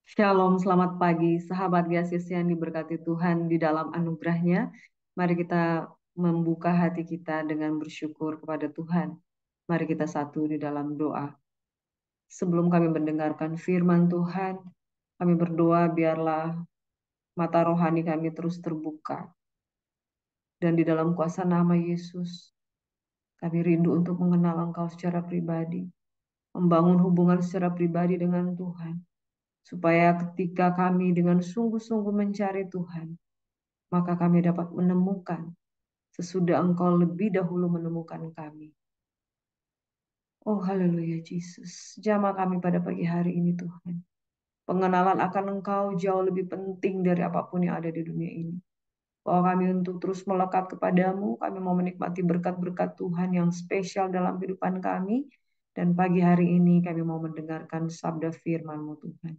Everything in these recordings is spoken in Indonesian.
Shalom, selamat pagi, sahabat Yesus yang diberkati Tuhan di dalam anugerahnya. Mari kita membuka hati kita dengan bersyukur kepada Tuhan. Mari kita satu di dalam doa. Sebelum kami mendengarkan firman Tuhan, kami berdoa biarlah mata rohani kami terus terbuka. Dan di dalam kuasa nama Yesus, kami rindu untuk mengenal Engkau secara pribadi, membangun hubungan secara pribadi dengan Tuhan. Supaya ketika kami dengan sungguh-sungguh mencari Tuhan, maka kami dapat menemukan sesudah Engkau lebih dahulu menemukan kami. Oh haleluya Yesus, jamah kami pada pagi hari ini Tuhan. Pengenalan akan Engkau jauh lebih penting dari apapun yang ada di dunia ini. Bahwa kami untuk terus melekat kepadamu, kami mau menikmati berkat-berkat Tuhan yang spesial dalam kehidupan kami. Dan pagi hari ini kami mau mendengarkan sabda firman-Mu Tuhan.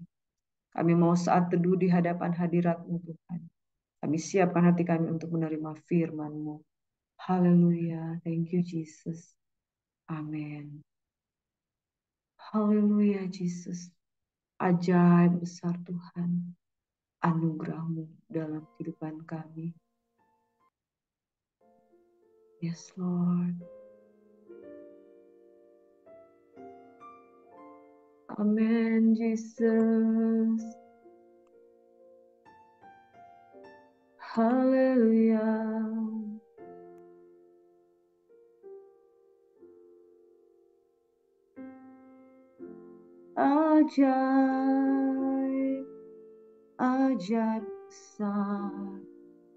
Kami mau saat teduh di hadapan hadirat-Mu Tuhan. Kami siapkan hati kami untuk menerima firman-Mu. Haleluya. Thank you, Jesus. Amin. Haleluya, Jesus. Ajaib besar Tuhan. Anugerah-Mu dalam kehidupan kami. Yes, Lord. Amen, Jesus. Haleluya. Ajaib, ajaib besar,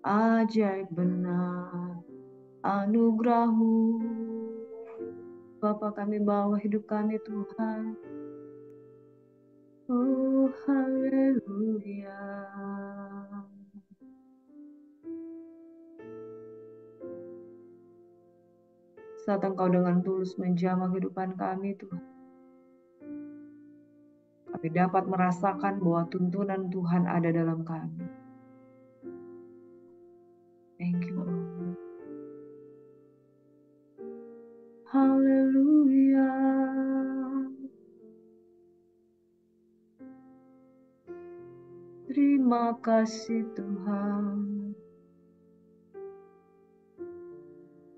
ajaib benar, anugerah-Mu. Bapa, kami bawa hidup kami Tuhan. Oh, haleluya. Saat Engkau dengan tulus menjamah kehidupan kami Tuhan, kami dapat merasakan bahwa tuntunan Tuhan ada dalam kami. Thank you, Lord. Haleluya. Terima kasih Tuhan.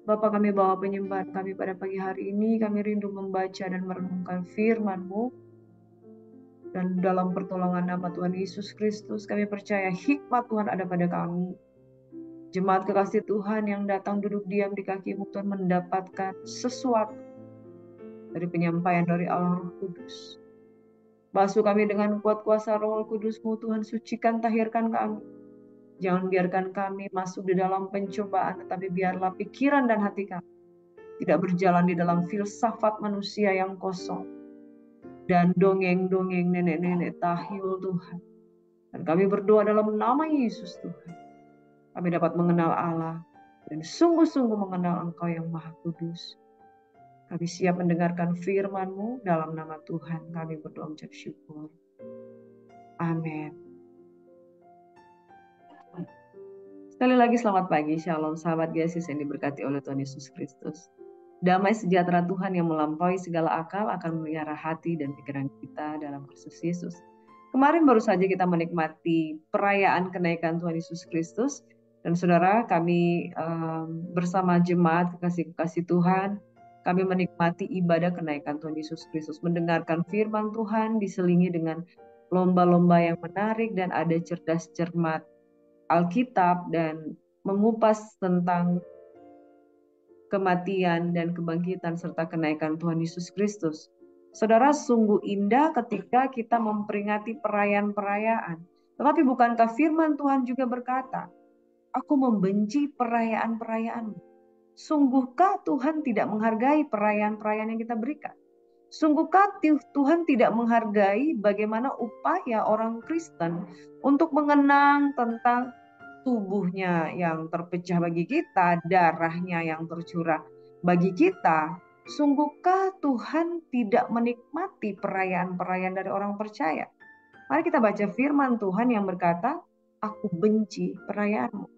Bapak, kami bawa penyembahan kami pada pagi hari ini. Kami rindu membaca dan merenungkan firman-Mu. Dan dalam pertolongan nama Tuhan Yesus Kristus, kami percaya hikmat Tuhan ada pada kami. Jemaat kekasih Tuhan yang datang duduk diam di kaki-Mu Tuhan mendapatkan sesuatu dari penyampaian dari Allah Roh Kudus. Basuh kami dengan kuat kuasa Roh Kudus-Mu Tuhan, sucikan, tahirkan kami. Jangan biarkan kami masuk di dalam pencobaan, tetapi biarlah pikiran dan hati kami tidak berjalan di dalam filsafat manusia yang kosong dan dongeng-dongeng nenek-nenek tahyul Tuhan. Dan kami berdoa dalam nama Yesus Tuhan, kami dapat mengenal Allah dan sungguh-sungguh mengenal Engkau yang Maha Kudus. Kami siap mendengarkan firman-Mu dalam nama Tuhan. Kami berdoa mengucap syukur. Amin. Sekali lagi selamat pagi, shalom sahabat Yesus yang diberkati oleh Tuhan Yesus Kristus. Damai sejahtera Tuhan yang melampaui segala akal akan memelihara hati dan pikiran kita dalam Kristus Yesus. Kemarin baru saja kita menikmati perayaan kenaikan Tuhan Yesus Kristus. Dan saudara, kami bersama jemaat kekasih-kekasih Tuhan, kami menikmati ibadah kenaikan Tuhan Yesus Kristus. Mendengarkan firman Tuhan diselingi dengan lomba-lomba yang menarik dan ada cerdas cermat Alkitab dan mengupas tentang kematian dan kebangkitan serta kenaikan Tuhan Yesus Kristus. Saudara, sungguh indah ketika kita memperingati perayaan-perayaan. Tetapi bukankah firman Tuhan juga berkata, aku membenci perayaan-perayaan. Sungguhkah Tuhan tidak menghargai perayaan-perayaan yang kita berikan? Sungguhkah Tuhan tidak menghargai bagaimana upaya orang Kristen untuk mengenang tentang tubuhnya yang terpecah bagi kita, darahnya yang tercurah bagi kita? Sungguhkah Tuhan tidak menikmati perayaan-perayaan dari orang percaya? Mari kita baca firman Tuhan yang berkata, aku benci perayaanmu.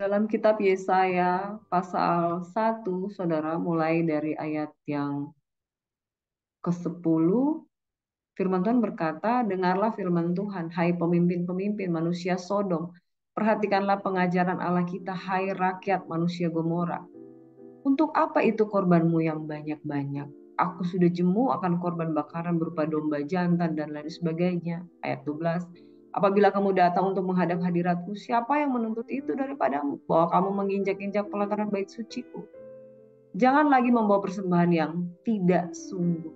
Dalam kitab Yesaya pasal 1, saudara, mulai dari ayat yang ke-10, firman Tuhan berkata, dengarlah firman Tuhan, hai pemimpin-pemimpin manusia Sodom. Perhatikanlah pengajaran Allah kita, hai rakyat manusia Gomora. Untuk apa itu korbanmu yang banyak-banyak? Aku sudah jemu akan korban bakaran berupa domba jantan dan lain sebagainya. Ayat 12. Apabila kamu datang untuk menghadap hadiratku, siapa yang menuntut itu daripadamu? Bahwa kamu menginjak-injak pelataran bait suciku. Jangan lagi membawa persembahan yang tidak sungguh,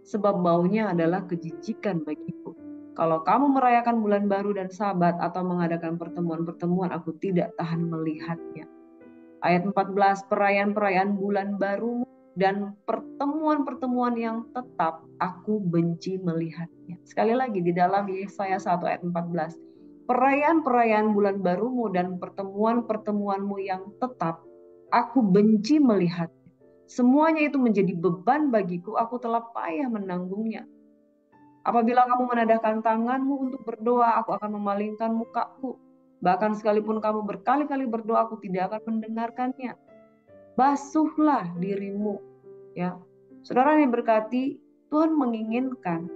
sebab baunya adalah kejijikan bagiku. Kalau kamu merayakan bulan baru dan sabat atau mengadakan pertemuan-pertemuan, aku tidak tahan melihatnya. Ayat 14, perayaan-perayaan bulan baru dan pertemuan-pertemuan yang tetap, aku benci melihatnya. Sekali lagi di dalam Yesaya 1 ayat 14. Perayaan-perayaan bulan barumu dan pertemuan-pertemuanmu yang tetap, aku benci melihatnya. Semuanya itu menjadi beban bagiku, aku telah payah menanggungnya. Apabila kamu menadahkan tanganmu untuk berdoa, aku akan memalingkan mukaku. Bahkan sekalipun kamu berkali-kali berdoa, aku tidak akan mendengarkannya. Basuhlah dirimu, ya. Saudara yang berkati, Tuhan menginginkan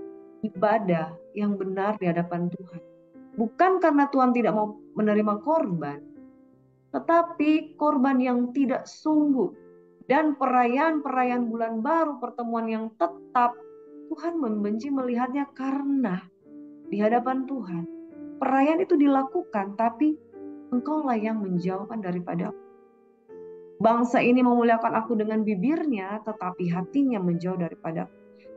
ibadah yang benar di hadapan Tuhan. Bukan karena Tuhan tidak mau menerima korban, tetapi korban yang tidak sungguh. Dan perayaan-perayaan bulan baru, pertemuan yang tetap, Tuhan membenci melihatnya karena di hadapan Tuhan, perayaan itu dilakukan, tapi engkaulah yang menjauhkan daripada. Bangsa ini memuliakan aku dengan bibirnya, tetapi hatinya menjauh daripada.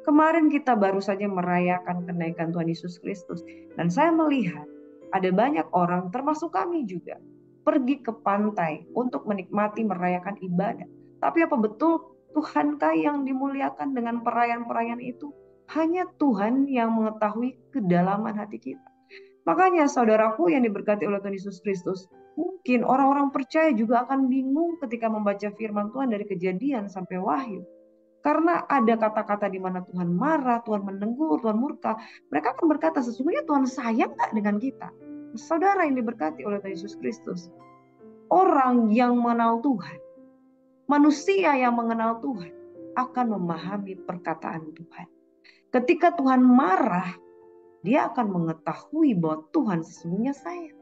Kemarin kita baru saja merayakan kenaikan Tuhan Yesus Kristus. Dan saya melihat ada banyak orang, termasuk kami juga, pergi ke pantai untuk menikmati merayakan ibadah. Tapi apa betul Tuhankah yang dimuliakan dengan perayaan-perayaan itu? Hanya Tuhan yang mengetahui kedalaman hati kita. Makanya saudaraku yang diberkati oleh Tuhan Yesus Kristus, mungkin orang-orang percaya juga akan bingung ketika membaca firman Tuhan dari Kejadian sampai Wahyu. Karena ada kata-kata di mana Tuhan marah, Tuhan menegur, Tuhan murka. Mereka akan berkata, sesungguhnya Tuhan sayang gak dengan kita? Saudara yang diberkati oleh Tuhan Yesus Kristus, orang yang mengenal Tuhan, manusia yang mengenal Tuhan, akan memahami perkataan Tuhan. Ketika Tuhan marah, dia akan mengetahui bahwa Tuhan sesungguhnya sayang.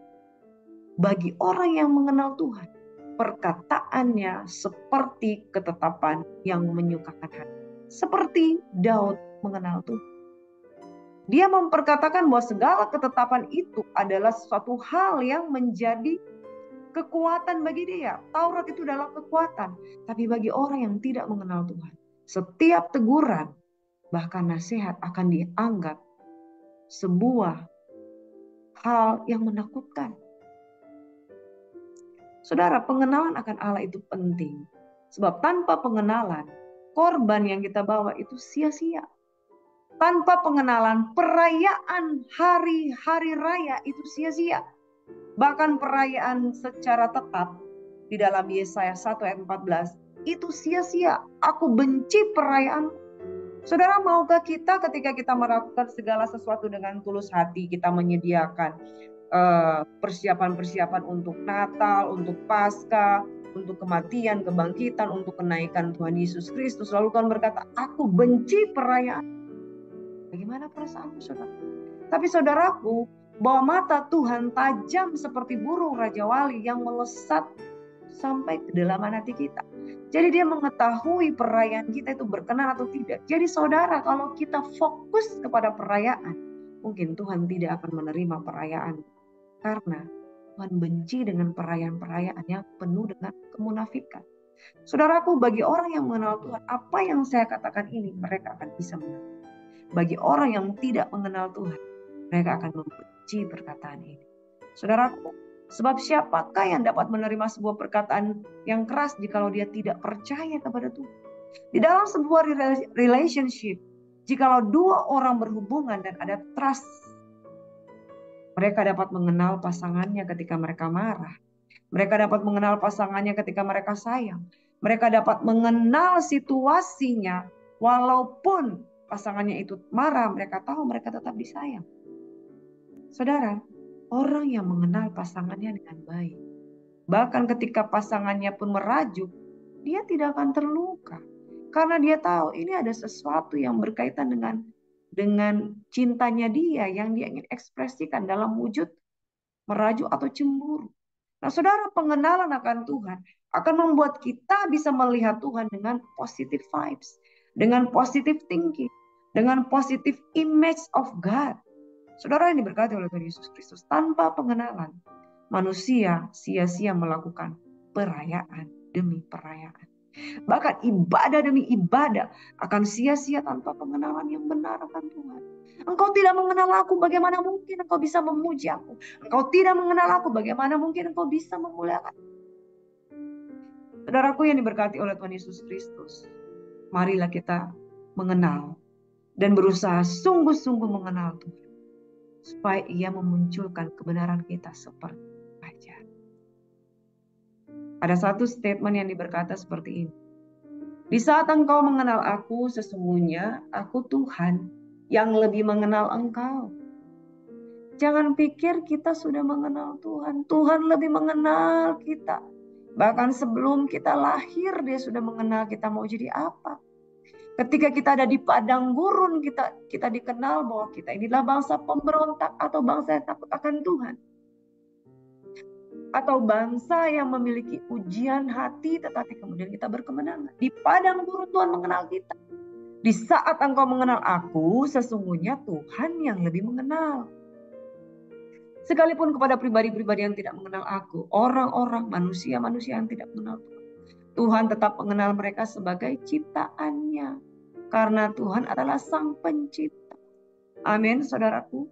Bagi orang yang mengenal Tuhan, perkataannya seperti ketetapan yang menyukakan hati. Seperti Daud mengenal Tuhan. Dia memperkatakan bahwa segala ketetapan itu adalah suatu hal yang menjadi kekuatan bagi dia. Taurat itu adalah kekuatan. Tapi bagi orang yang tidak mengenal Tuhan, setiap teguran, bahkan nasihat akan dianggap sebuah hal yang menakutkan. Saudara, pengenalan akan Allah itu penting. Sebab tanpa pengenalan, korban yang kita bawa itu sia-sia. Tanpa pengenalan, perayaan hari-hari raya itu sia-sia. Bahkan perayaan secara tetap di dalam Yesaya 1 ayat 14 itu sia-sia. Aku benci perayaan. Saudara, maukah kita ketika kita melakukan segala sesuatu dengan tulus hati, kita menyediakan persiapan-persiapan untuk Natal, untuk Paskah, untuk kematian, kebangkitan, untuk kenaikan Tuhan Yesus Kristus. Lalu Tuhan berkata, aku benci perayaan. Bagaimana perasaanmu, saudara? Tapi saudaraku, bahwa mata Tuhan tajam seperti burung Raja Wali yang melesat sampai ke dalam hati kita. Jadi dia mengetahui perayaan kita itu berkenan atau tidak. Jadi saudara, kalau kita fokus kepada perayaan, mungkin Tuhan tidak akan menerima perayaan. Karena Tuhan benci dengan perayaan-perayaan yang penuh dengan kemunafikan. Saudaraku, bagi orang yang mengenal Tuhan, apa yang saya katakan ini mereka akan bisa mengerti. Bagi orang yang tidak mengenal Tuhan, mereka akan membenci perkataan ini. Saudaraku, sebab siapakah yang dapat menerima sebuah perkataan yang keras jikalau dia tidak percaya kepada Tuhan? Di dalam sebuah relationship, jikalau dua orang berhubungan dan ada trust, mereka dapat mengenal pasangannya ketika mereka marah. Mereka dapat mengenal pasangannya ketika mereka sayang. Mereka dapat mengenal situasinya walaupun pasangannya itu marah, mereka tahu mereka tetap disayang. Saudara, orang yang mengenal pasangannya dengan baik, bahkan ketika pasangannya pun merajuk, dia tidak akan terluka. Karena dia tahu ini ada sesuatu yang berkaitan dengan cintanya dia yang dia ingin ekspresikan dalam wujud merajuk atau cemburu. Nah, saudara, pengenalan akan Tuhan akan membuat kita bisa melihat Tuhan dengan positive vibes, dengan positive thinking, dengan positive image of God. Saudara, yang diberkati oleh Tuhan Yesus Kristus, tanpa pengenalan, manusia sia-sia melakukan perayaan demi perayaan. Bahkan ibadah demi ibadah akan sia-sia tanpa pengenalan yang benar akan Tuhan. Engkau tidak mengenal aku, bagaimana mungkin engkau bisa memuji aku? Engkau tidak mengenal aku, bagaimana mungkin engkau bisa memuliakan? Saudaraku yang diberkati oleh Tuhan Yesus Kristus, marilah kita mengenal dan berusaha sungguh-sungguh mengenal Tuhan, supaya Ia memunculkan kebenaran kita seperti wajah. Ada satu statement yang berkata seperti ini. Di saat engkau mengenal aku, sesungguhnya aku Tuhan yang lebih mengenal engkau. Jangan pikir kita sudah mengenal Tuhan. Tuhan lebih mengenal kita. Bahkan sebelum kita lahir, dia sudah mengenal kita mau jadi apa. Ketika kita ada di padang gurun, kita dikenal bahwa kita inilah bangsa pemberontak atau bangsa yang takut akan Tuhan. Atau bangsa yang memiliki ujian hati tetapi kemudian kita berkemenangan. Di padang gurun Tuhan mengenal kita. Di saat engkau mengenal aku, sesungguhnya Tuhan yang lebih mengenal. Sekalipun kepada pribadi-pribadi yang tidak mengenal aku, orang-orang, manusia-manusia yang tidak mengenal Tuhan, Tuhan tetap mengenal mereka sebagai ciptaannya. Karena Tuhan adalah Sang Pencipta. Amin, saudaraku.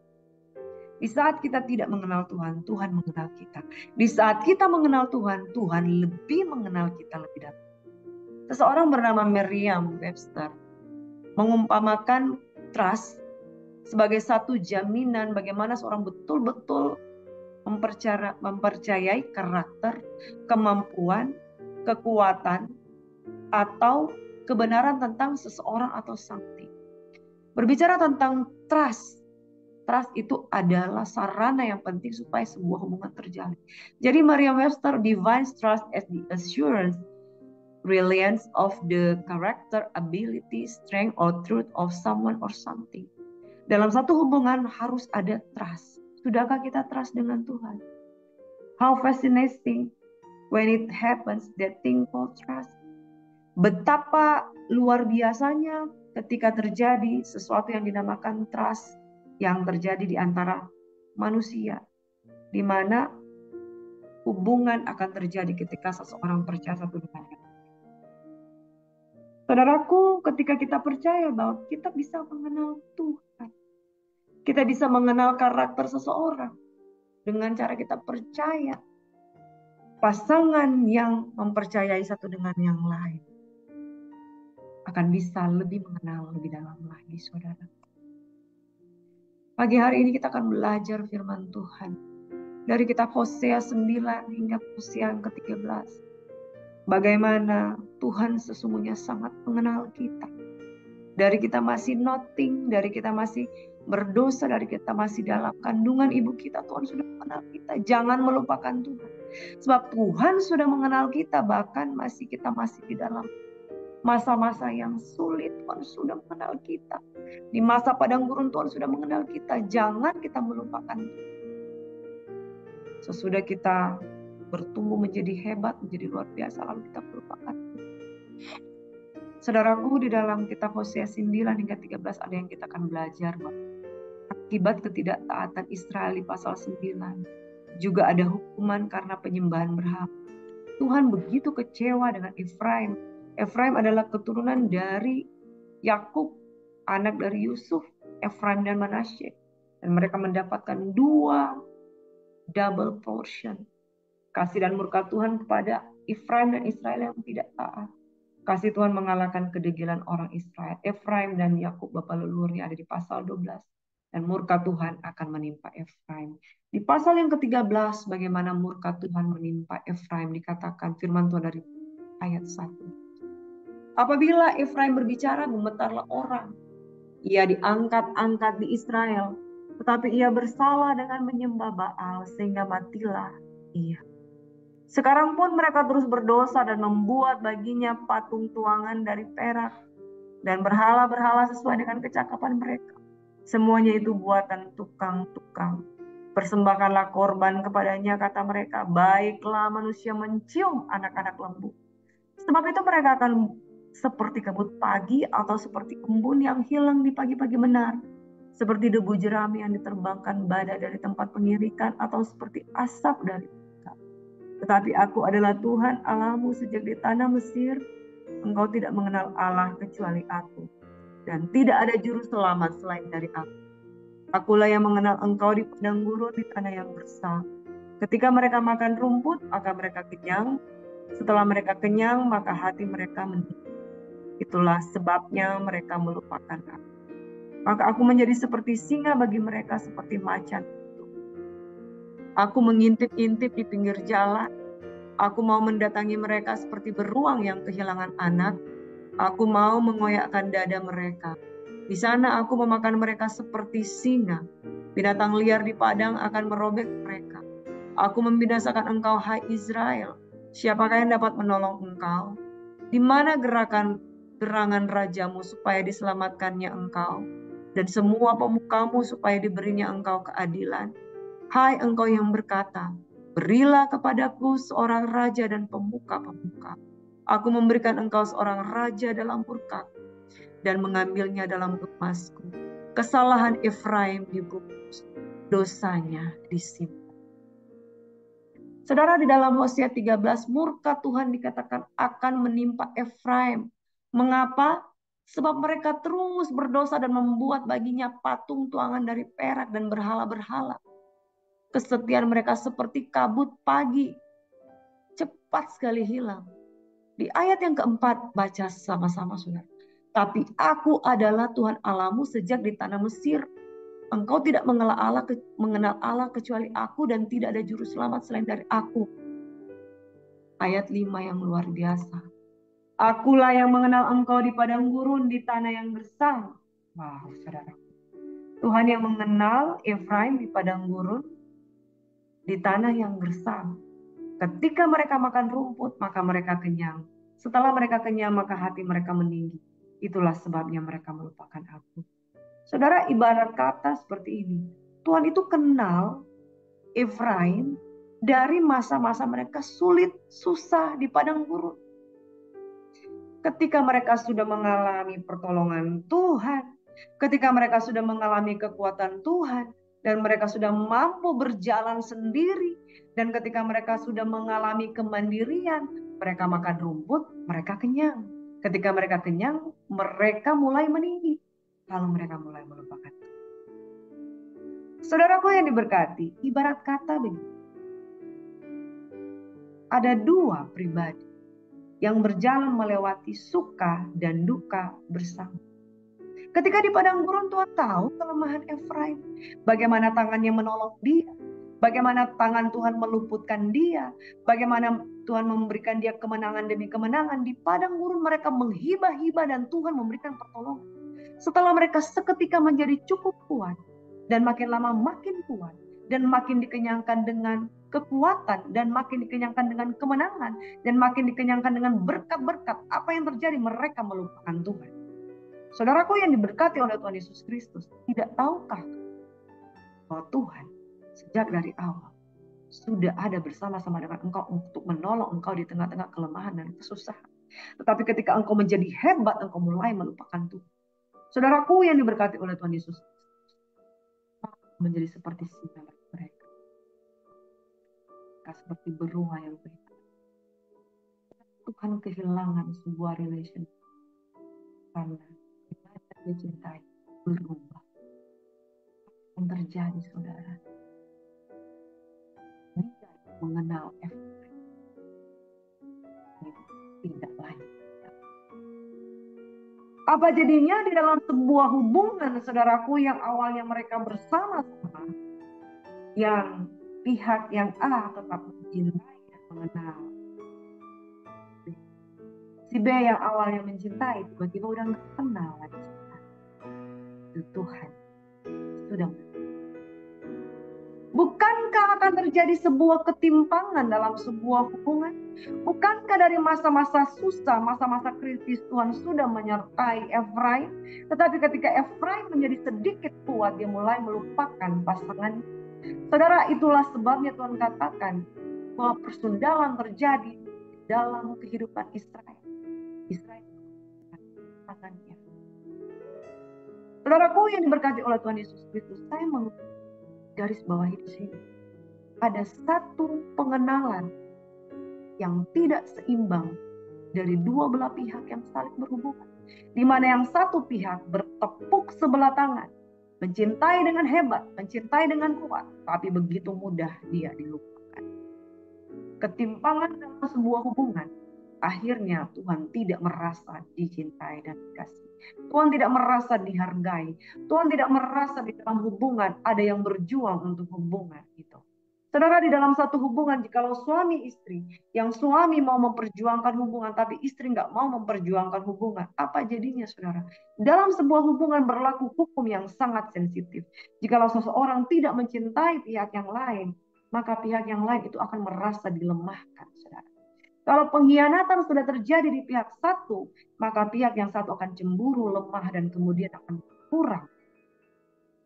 Di saat kita tidak mengenal Tuhan, Tuhan mengenal kita. Di saat kita mengenal Tuhan, Tuhan lebih mengenal kita lebih dalam. Seseorang bernama Merriam-Webster mengumpamakan trust sebagai satu jaminan bagaimana seorang betul-betul mempercayai karakter, kemampuan, kekuatan, atau kebenaran tentang seseorang atau something. Berbicara tentang trust itu adalah sarana yang penting supaya sebuah hubungan terjalin. Jadi Merriam-Webster defines trust as the assurance, reliance of the character, ability, strength, or truth of someone or something. Dalam satu hubungan harus ada trust. Sudahkah kita trust dengan Tuhan? How fascinating when it happens, that thing called trust. Betapa luar biasanya ketika terjadi sesuatu yang dinamakan trust yang terjadi di antara manusia, di mana hubungan akan terjadi ketika seseorang percaya satu dengan yang lain. Saudaraku, ketika kita percaya bahwa kita bisa mengenal Tuhan, kita bisa mengenal karakter seseorang dengan cara kita percaya pasangan yang mempercayai satu dengan yang lain akan bisa lebih mengenal lebih dalam lagi, saudara. Pagi hari ini kita akan belajar firman Tuhan dari kitab Hosea 9 hingga Hosea yang ke-13. Bagaimana Tuhan sesungguhnya sangat mengenal kita. Dari kita masih nothing, dari kita masih berdosa, dari kita masih dalam kandungan ibu kita, Tuhan sudah mengenal kita. Jangan melupakan Tuhan. Sebab Tuhan sudah mengenal kita, bahkan kita masih di dalam masa-masa yang sulit, Tuhan sudah mengenal kita. Di masa padang gurun Tuhan sudah mengenal kita. Jangan kita melupakan Tuhan. Sesudah kita bertumbuh menjadi hebat, menjadi luar biasa, lalu kita melupakan Tuhan. Saudaraku, di dalam kitab Hosea 9 hingga 13 ada yang kita akan belajar. Akibat ketidaktaatan Israel di pasal 9. Juga ada hukuman karena penyembahan berhala. Tuhan begitu kecewa dengan Efraim. Efraim adalah keturunan dari Yakub, anak dari Yusuf, Efraim dan Manasye. Dan mereka mendapatkan 2 double portion. Kasih dan murka Tuhan kepada Efraim dan Israel yang tidak taat. Kasih Tuhan mengalahkan kedegilan orang Israel. Efraim dan Yakub bapa leluhurnya ada di pasal 12. Dan murka Tuhan akan menimpa Efraim. Di pasal yang ke-13, bagaimana murka Tuhan menimpa Efraim, dikatakan firman Tuhan dari ayat 1. Apabila Efraim berbicara, gemetarlah orang. Ia diangkat-angkat di Israel. Tetapi ia bersalah dengan menyembah Baal, sehingga matilah ia. Sekarang pun mereka terus berdosa dan membuat baginya patung tuangan dari perak dan berhala-berhala sesuai dengan kecakapan mereka. Semuanya itu buatan tukang-tukang. Persembahkanlah korban kepadanya, kata mereka. Baiklah manusia mencium anak-anak lembu. Sebab itu mereka akan seperti kabut pagi atau seperti embun yang hilang di pagi-pagi benar. Seperti debu jerami yang diterbangkan badai dari tempat pengirikan atau seperti asap dari neraka. Tetapi aku adalah Tuhan Allahmu sejak di tanah Mesir. Engkau tidak mengenal Allah kecuali aku. Dan tidak ada juru selamat selain dari aku. Akulah yang mengenal engkau di padang gurun di tanah yang gersang. Ketika mereka makan rumput, maka mereka kenyang. Setelah mereka kenyang, maka hati mereka meninggi. Itulah sebabnya mereka melupakan aku. Maka aku menjadi seperti singa bagi mereka, seperti macan. Aku mengintip-intip di pinggir jalan. Aku mau mendatangi mereka seperti beruang yang kehilangan anak. Aku mau mengoyakkan dada mereka. Di sana aku memakan mereka seperti singa. Binatang liar di padang akan merobek mereka. Aku membinasakan engkau, hai Israel. Siapakah yang dapat menolong engkau? Di mana gerangan rajamu supaya diselamatkannya engkau? Dan semua pemukamu supaya diberinya engkau keadilan? Hai engkau yang berkata, berilah kepadaku seorang raja dan pemuka-pemuka. Aku memberikan engkau seorang raja dalam murka dan mengambilnya dalam emasku. Kesalahan Efraim dibungkus, dosanya disimpan. Saudara, di dalam Hosea 13, murka Tuhan dikatakan akan menimpa Efraim. Mengapa? Sebab mereka terus berdosa dan membuat baginya patung tuangan dari perak dan berhala-berhala. Kesetiaan mereka seperti kabut pagi, cepat sekali hilang. Di ayat yang keempat, baca sama-sama saudara. Tapi aku adalah Tuhan Allahmu sejak di tanah Mesir. Engkau tidak mengenal Allah kecuali aku dan tidak ada juru selamat selain dari aku. Ayat 5 yang luar biasa. Akulah yang mengenal engkau di padang gurun, di tanah yang gersang. Wow, saudara. Tuhan yang mengenal Efraim di padang gurun, di tanah yang gersang. Ketika mereka makan rumput, maka mereka kenyang. Setelah mereka kenyang, maka hati mereka meninggi. Itulah sebabnya mereka melupakan aku. Saudara, ibarat kata seperti ini. Tuhan itu kenal Efraim dari masa-masa mereka sulit, susah di padang gurun. Ketika mereka sudah mengalami pertolongan Tuhan, ketika mereka sudah mengalami kekuatan Tuhan, dan mereka sudah mampu berjalan sendiri, dan ketika mereka sudah mengalami kemandirian, mereka makan rumput, mereka kenyang. Ketika mereka kenyang, mereka mulai meninggi. Lalu mereka mulai melupakan. Saudaraku yang diberkati, ibarat kata begini. Ada dua pribadi yang berjalan melewati suka dan duka bersama. Ketika di padang gurun, Tuhan tahu kelemahan Efraim. Bagaimana tangannya menolong dia. Bagaimana tangan Tuhan meluputkan dia. Bagaimana Tuhan memberikan dia kemenangan demi kemenangan. Di padang gurun mereka menghibah-hibah dan Tuhan memberikan pertolongan. Setelah mereka seketika menjadi cukup kuat. Dan makin lama makin kuat. Dan makin dikenyangkan dengan kekuatan. Dan makin dikenyangkan dengan kemenangan. Dan makin dikenyangkan dengan berkat-berkat. Apa yang terjadi? Mereka melupakan Tuhan. Saudaraku yang diberkati oleh Tuhan Yesus Kristus, tidak tahukah bahwa Tuhan sejak dari awal sudah ada bersama-sama dengan engkau untuk menolong engkau di tengah-tengah kelemahan dan kesusahan. Tetapi ketika engkau menjadi hebat, engkau mulai melupakan Tuhan. Saudaraku yang diberkati oleh Tuhan Yesus Kristus, menjadi seperti singa mereka. Seperti beruang yang berikan. Tuhan kehilangan sebuah relationship. Karena dia cintai berubah. Yang terjadi, saudara, tidak mengenal Efraim, tidak lagi. Apa jadinya di dalam sebuah hubungan, saudaraku, yang awalnya mereka bersama-sama, yang pihak yang A tetap mencintai dan mengenal, si B yang awalnya mencintai tiba-tiba udah nggak kenal lagi. Itu Tuhan sudah. Bukankah akan terjadi sebuah ketimpangan dalam sebuah hubungan? Bukankah dari masa-masa susah, masa-masa kritis Tuhan sudah menyertai Efraim? Tetapi ketika Efraim menjadi sedikit kuat, dia mulai melupakan pasangan. Saudara, itulah sebabnya Tuhan katakan bahwa persundalan terjadi dalam kehidupan Israel. Israel pasangannya. Saudaraku yang diberkati oleh Tuhan Yesus Kristus, saya mau garis bawahi di sini. Ada satu pengenalan yang tidak seimbang dari dua belah pihak yang saling berhubungan. Di mana yang satu pihak bertepuk sebelah tangan, mencintai dengan hebat, mencintai dengan kuat, tapi begitu mudah dia dilupakan. Ketimpangan dalam sebuah hubungan, akhirnya Tuhan tidak merasa dicintai dan dikasihi. Tuhan tidak merasa dihargai. Tuhan tidak merasa di dalam hubungan ada yang berjuang untuk hubungan itu. Saudara, di dalam satu hubungan, jikalau suami istri, yang suami mau memperjuangkan hubungan, tapi istri nggak mau memperjuangkan hubungan, apa jadinya, saudara? Dalam sebuah hubungan berlaku hukum yang sangat sensitif. Jikalau seseorang tidak mencintai pihak yang lain, maka pihak yang lain itu akan merasa dilemahkan, saudara. Kalau pengkhianatan sudah terjadi di pihak satu, maka pihak yang satu akan cemburu, lemah, dan kemudian akan kurang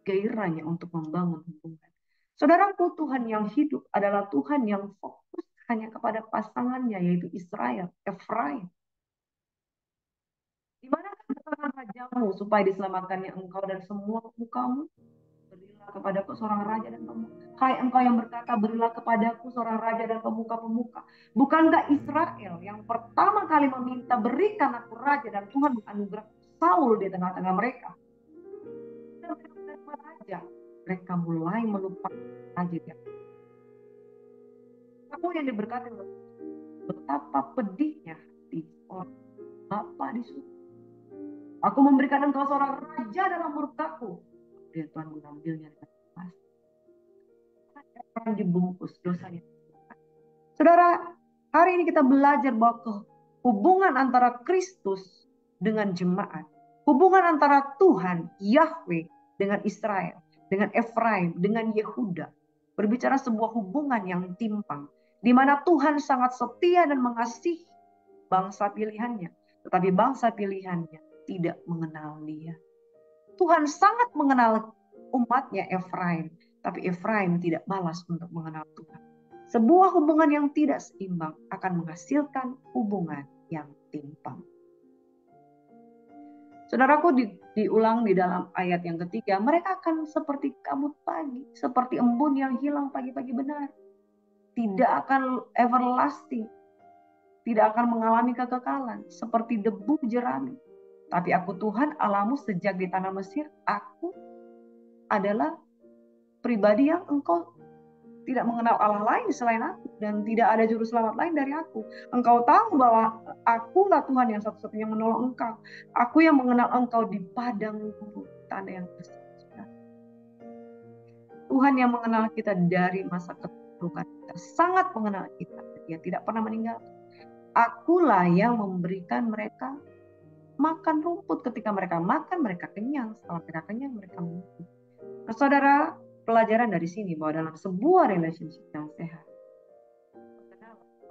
gairahnya untuk membangun hubungan. Saudaraku, Tuhan yang hidup adalah Tuhan yang fokus hanya kepada pasangannya, yaitu Israel, Efraim. Di mana kedatangan rajamu supaya diselamatkannya engkau dan semua pemukamu? Berilah kepadaku seorang raja dan pemuka. Hai engkau yang berkata, berilah kepadaku seorang raja dan pemuka-pemuka. Bukankah Israel yang pertama kali meminta, berikan aku raja, dan Tuhan menganugerahkan Saul di tengah-tengah mereka? Dan mereka raja, mereka mulai melupakan raja dia. Aku yang diberkati, betapa pedihnya hati orang Bapa di surga. Aku memberikan engkau seorang raja dalam murkaku. Dia Tuhan mengambilnya dengan ikhlas. Orang dibungkus dosanya. Saudara, hari ini kita belajar bahwa hubungan antara Kristus dengan jemaat, hubungan antara Tuhan, Yahweh, dengan Israel, dengan Efraim, dengan Yehuda, berbicara sebuah hubungan yang timpang, di mana Tuhan sangat setia dan mengasihi bangsa pilihannya, tetapi bangsa pilihannya tidak mengenal Dia. Tuhan sangat mengenal umatnya Efraim, tapi Efraim tidak malas untuk mengenal Tuhan. Sebuah hubungan yang tidak seimbang akan menghasilkan hubungan yang timpang. Saudaraku, diulang di dalam ayat yang ketiga, mereka akan seperti kabut pagi, seperti embun yang hilang pagi-pagi benar. Tidak akan everlasting, tidak akan mengalami kekekalan, seperti debu jerami. Tapi aku Tuhan Allahmu sejak di tanah Mesir, aku adalah pribadi yang engkau tidak mengenal Allah lain selain aku, dan tidak ada juru selamat lain dari aku. Engkau tahu bahwa akulah Tuhan yang satu-satunya menolong engkau. Aku yang mengenal engkau di padang gurun, tanah yang besar. Tuhan yang mengenal kita dari masa keturunan kita, sangat mengenal kita. Dia tidak pernah meninggal. Akulah yang memberikan mereka makan rumput. Ketika mereka makan, mereka kenyang. Setelah mereka kenyang, mereka minum. Nah, saudara, pelajaran dari sini bahwa dalam sebuah relationship yang sehat,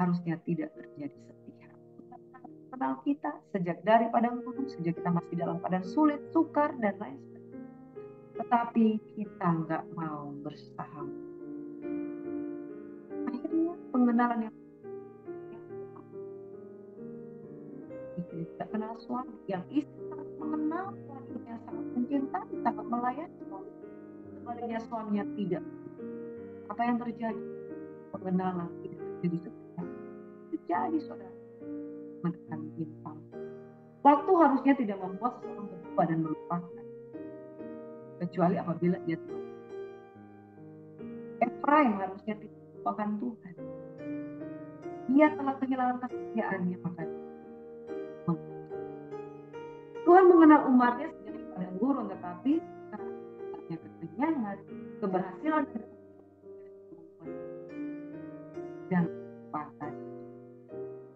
harusnya tidak terjadi sepihak. Kenal kita sejak dari padang gurun, sejak kita masih dalam keadaan sulit, sukar, dan lain sebagainya. Tetapi kita nggak mau bersahabat. Akhirnya pengenalan yang istri tidak kenal suami, yang istri sangat mengenal suaminya, sangat mencintai, sangat melayani suami. Sebaliknya suaminya tidak. Apa yang terjadi? Pengenalan tidak terjadi sepihak. Terjadi, saudara, menekan timpang. Waktu harusnya tidak membuat seseorang berubah dan melupakan, kecuali apabila dia Tuhan. Efraim harusnya tidak melupakan Tuhan. Dia telah kehilangan kesetiaannya, maka Tuhan mengenal umatnya sejak di padang gurun, tetapi karena kekenyangan, keberhasilan dan kepakan.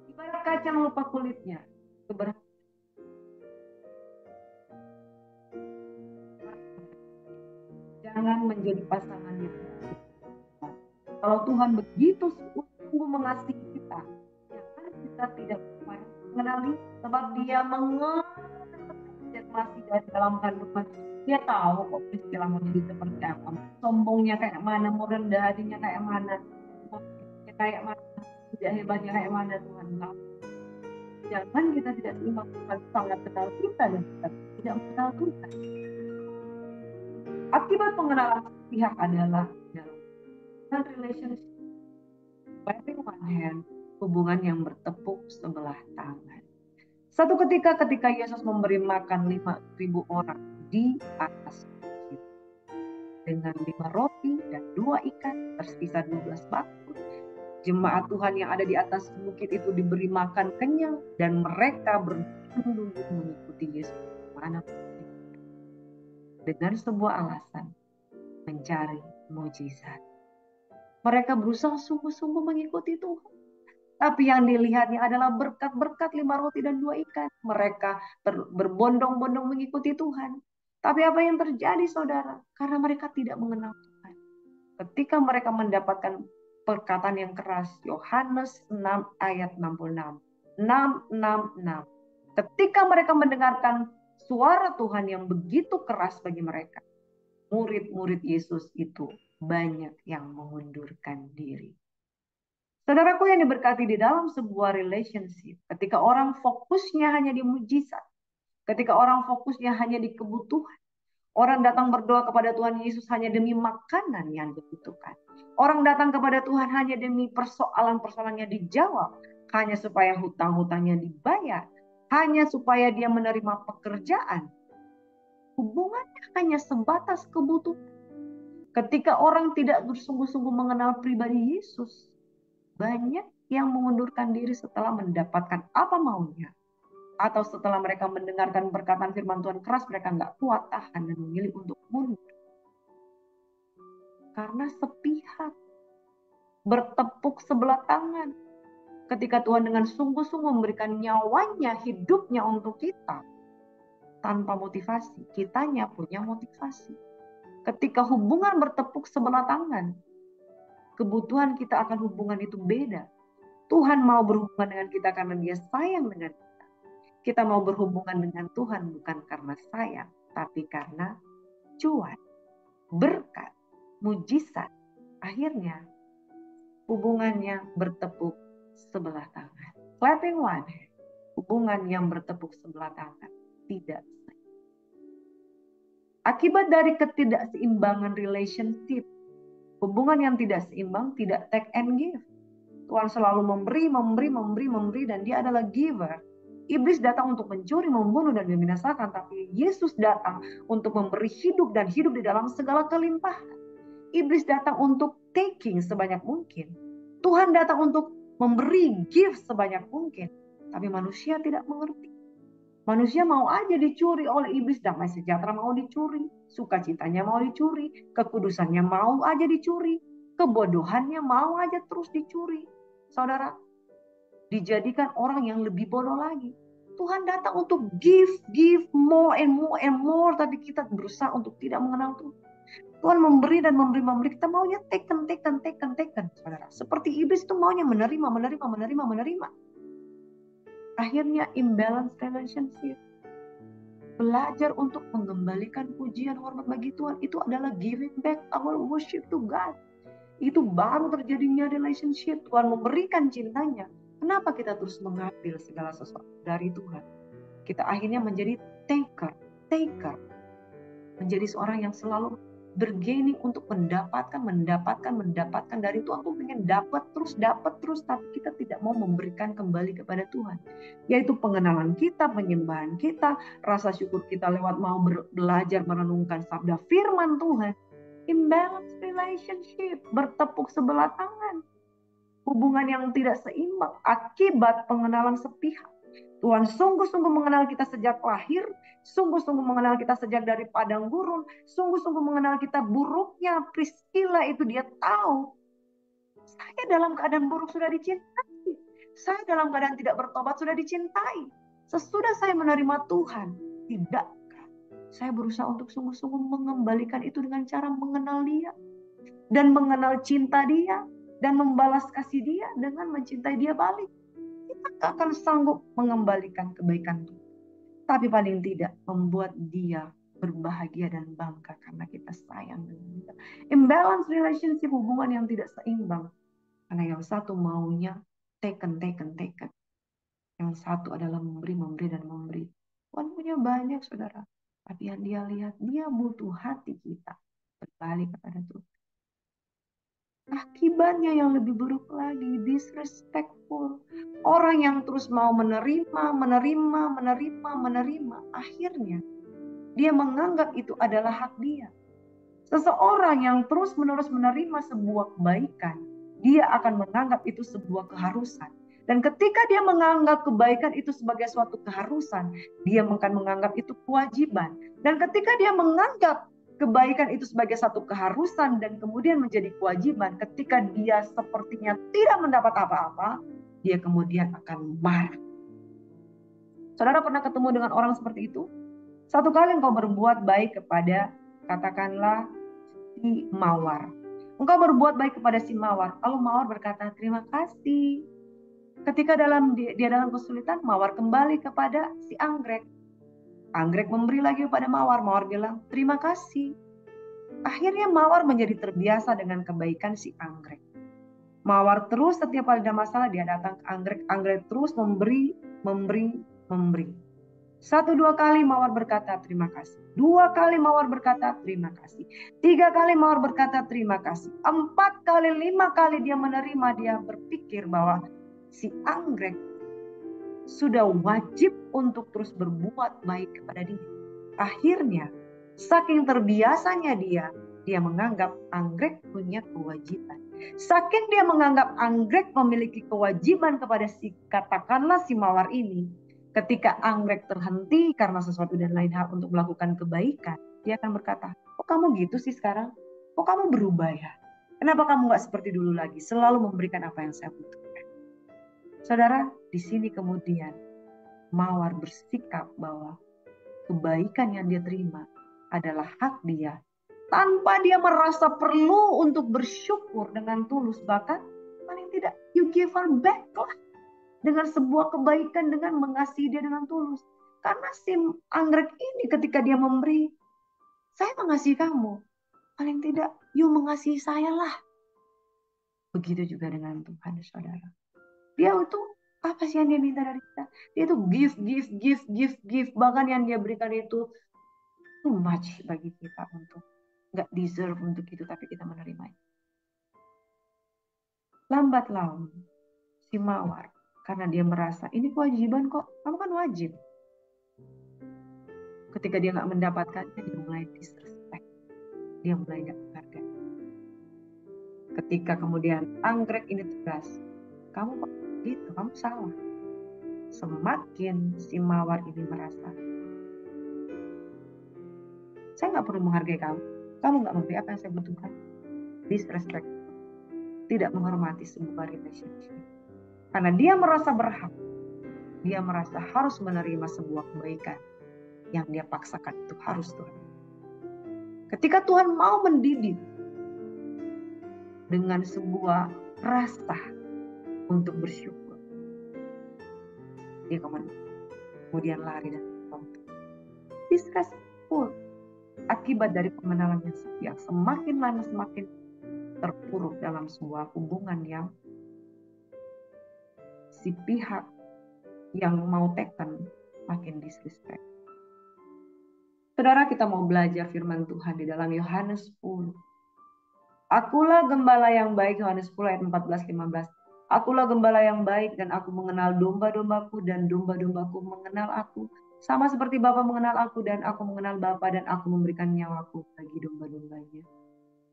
Ibarat kaca melupa kulitnya, keberhasilan. Jangan menjadi pasangan yang Kalau Tuhan begitu sungguh mengasihi kita, jangan kita tidak mengenali, sebab Dia mengenal masih dari dalam kandungan. Dia tahu kok peristiwa hidup seperti apa, sombongnya kayak mana, mau rendah hatinya kayak mana, mau kayak mana, tidak hebatnya kayak mana. Tuhan tahu. Jangan kita tidak seimbang, Tuhan sangat kenal kita dan kita tidak mengenal Tuhan. Akibat pengenalan pihak adalah dalam relationship, clapping one hand, hubungan yang bertepuk sebelah tangan. Satu ketika Yesus memberi makan 5.000 orang di atas bukit dengan 5 roti dan 2 ikan, tersisa 12 batu. Jemaat Tuhan yang ada di atas bukit itu diberi makan kenyang dan mereka berduyun-duyun mengikuti Yesus mana dengan sebuah alasan, mencari mujizat. Mereka berusaha sungguh-sungguh mengikuti Tuhan. Tapi yang dilihatnya adalah berkat-berkat 5 roti dan 2 ikan. Mereka berbondong-bondong mengikuti Tuhan. Tapi apa yang terjadi, saudara? Karena mereka tidak mengenal Tuhan. Ketika mereka mendapatkan perkataan yang keras, Yohanes 6 ayat 66. 666. Ketika mereka mendengarkan suara Tuhan yang begitu keras bagi mereka, murid-murid Yesus itu banyak yang mengundurkan diri. Saudaraku yang diberkati, di dalam sebuah relationship, ketika orang fokusnya hanya di mujizat, ketika orang fokusnya hanya di kebutuhan, orang datang berdoa kepada Tuhan Yesus hanya demi makanan yang dibutuhkan. Orang datang kepada Tuhan hanya demi persoalan-persoalannya dijawab, hanya supaya hutang-hutangnya dibayar, hanya supaya dia menerima pekerjaan. Hubungannya hanya sebatas kebutuhan. Ketika orang tidak bersungguh-sungguh mengenal pribadi Yesus, banyak yang mengundurkan diri setelah mendapatkan apa maunya. Atau setelah mereka mendengarkan perkataan firman Tuhan keras, mereka nggak kuat tahan dan memilih untuk mundur. Karena sepihak, bertepuk sebelah tangan. Ketika Tuhan dengan sungguh-sungguh memberikan nyawanya, hidupnya untuk kita, tanpa motivasi, kitanya punya motivasi. Ketika hubungan bertepuk sebelah tangan, kebutuhan kita akan hubungan itu beda. Tuhan mau berhubungan dengan kita karena Dia sayang dengan kita. Kita mau berhubungan dengan Tuhan bukan karena sayang, tapi karena cuan, berkat, mujizat. Akhirnya hubungannya bertepuk sebelah tangan. Clapping one hand. Hubungan yang bertepuk sebelah tangan tidak. Akibat dari ketidakseimbangan relationship, hubungan yang tidak seimbang tidak take and give. Tuhan selalu memberi, dan Dia adalah giver. Iblis datang untuk mencuri, membunuh, dan membinasakan. Tapi Yesus datang untuk memberi hidup dan hidup di dalam segala kelimpahan. Iblis datang untuk taking sebanyak mungkin. Tuhan datang untuk memberi, give sebanyak mungkin. Tapi manusia tidak mengerti. Manusia mau aja dicuri oleh iblis. Damai sejahtera mau dicuri. Sukacitanya mau dicuri. Kekudusannya mau aja dicuri. Kebodohannya mau aja terus dicuri. Saudara, dijadikan orang yang lebih bodoh lagi. Tuhan datang untuk give more and more and more, tapi kita berusaha untuk tidak mengenal Tuhan. Tuhan memberi dan memberi, kita maunya taken. Saudara, seperti iblis itu maunya menerima. Akhirnya imbalance relationship. Belajar untuk mengembalikan pujian hormat bagi Tuhan, itu adalah giving back our worship to God. Itu baru terjadinya relationship. Tuhan memberikan cintanya. Kenapa kita terus mengambil segala sesuatu dari Tuhan? Kita akhirnya menjadi taker. Menjadi seorang yang selalu bergaining untuk mendapatkan dari Tuhan. Tuh pengen dapat terus, tapi kita tidak mau memberikan kembali kepada Tuhan. Yaitu pengenalan kita, penyembahan kita, rasa syukur kita lewat mau belajar merenungkan sabda firman Tuhan. Imbalance relationship, bertepuk sebelah tangan. Hubungan yang tidak seimbang akibat pengenalan sepihak. Tuhan sungguh-sungguh mengenal kita sejak lahir, sungguh-sungguh mengenal kita sejak dari padang gurun, sungguh-sungguh mengenal kita buruknya Priscilla itu. Dia tahu, saya dalam keadaan buruk sudah dicintai. Saya dalam keadaan tidak bertobat sudah dicintai. Sesudah saya menerima Tuhan, tidak. Saya berusaha untuk sungguh-sungguh mengembalikan itu dengan cara mengenal Dia. Dan mengenal cinta Dia. dan membalas kasih dia dengan mencintai dia balik. Kita gak akan sanggup mengembalikan kebaikan itu. Tapi paling tidak membuat dia berbahagia dan bangga karena kita sayang dengan dia. Imbalance relationship, hubungan yang tidak seimbang. Karena yang satu maunya taken. Yang satu adalah memberi, dan memberi. Tuhan punya banyak, saudara. Tapi yang dia lihat, dia butuh hati kita berbalik kepada Tuhan. Akibatnya yang lebih buruk lagi, disrespectful. Orang yang terus mau menerima. Akhirnya dia menganggap itu adalah hak dia. Seseorang yang terus-menerus menerima sebuah kebaikan, dia akan menganggap itu sebuah keharusan. Dan ketika dia menganggap kebaikan itu sebagai suatu keharusan, dia akan menganggap itu kewajiban. Dan ketika dia menganggap kebaikan itu sebagai satu keharusan dan kemudian menjadi kewajiban, ketika dia sepertinya tidak mendapat apa-apa, dia kemudian akan marah. Saudara pernah ketemu dengan orang seperti itu? Satu kali engkau berbuat baik kepada, katakanlah, si Mawar. Engkau berbuat baik kepada si Mawar. Lalu Mawar berkata, terima kasih. Ketika dia dalam kesulitan, Mawar kembali kepada si Anggrek. Anggrek memberi lagi kepada Mawar. Mawar bilang, terima kasih. Akhirnya Mawar menjadi terbiasa dengan kebaikan si Anggrek. Mawar terus setiap kali ada masalah, dia datang ke Anggrek. Anggrek terus memberi. 1-2 kali Mawar berkata terima kasih. 2 kali Mawar berkata terima kasih. 3 kali Mawar berkata terima kasih. 4 kali, 5 kali dia menerima. Dia berpikir bahwa si Anggrek sudah wajib untuk terus berbuat baik kepada dia. Akhirnya, saking terbiasanya dia menganggap Anggrek punya kewajiban. Saking dia menganggap Anggrek memiliki kewajiban kepada katakanlah si Mawar ini, ketika Anggrek terhenti karena sesuatu dan lain hal untuk melakukan kebaikan, dia akan berkata, kok kamu gitu sih sekarang? Kok kamu berubah ya? Kenapa kamu gak seperti dulu lagi? Selalu memberikan apa yang saya butuhkan. Saudara, di sini kemudian Mawar bersikap bahwa kebaikan yang dia terima adalah hak dia. Tanpa dia merasa perlu untuk bersyukur dengan tulus. Bahkan paling tidak you give her back lah. Dengan sebuah kebaikan, dengan mengasihi dia dengan tulus. Karena si Anggrek ini ketika dia memberi, saya mengasihi kamu. Paling tidak, you mengasihi saya lah. Begitu juga dengan Tuhan, saudara. Dia itu, apa sih yang dia minta dari kita? Dia itu give. Bahkan yang dia berikan itu too much bagi kita untuk nggak deserve untuk itu, tapi kita menerimanya. Lambat laun, si Mawar, karena dia merasa, ini kewajiban kok, kamu kan wajib. Ketika dia nggak mendapatkannya, dia mulai disrespect. Dia mulai nggak menghargai. Ketika kemudian Anggrek ini tegas, kamu kok gitu, kamu salah. Semakin si Mawar ini merasa, saya nggak perlu menghargai kamu. Kamu nggak memberi apa yang saya butuhkan. Disrespect. Tidak menghormati sebuah relationship. Karena dia merasa berhak. Dia merasa harus menerima sebuah kebaikan yang dia paksakan itu harus Tuhan. Ketika Tuhan mau mendidik dengan sebuah rasa untuk bersyukur, dia kemudian lari dan disrespectful. Akibat dari pengenalan yang semakin lama semakin terpuruk dalam sebuah hubungan yang si pihak yang mau taken makin disrespect. Saudara, kita mau belajar firman Tuhan di dalam Yohanes 10. Akulah gembala yang baik, Yohanes 10 ayat 14-15. Akulah gembala yang baik dan aku mengenal domba-dombaku dan domba-dombaku mengenal aku. Sama seperti Bapa mengenal aku dan aku mengenal Bapa dan aku memberikan nyawaku bagi domba-dombanya.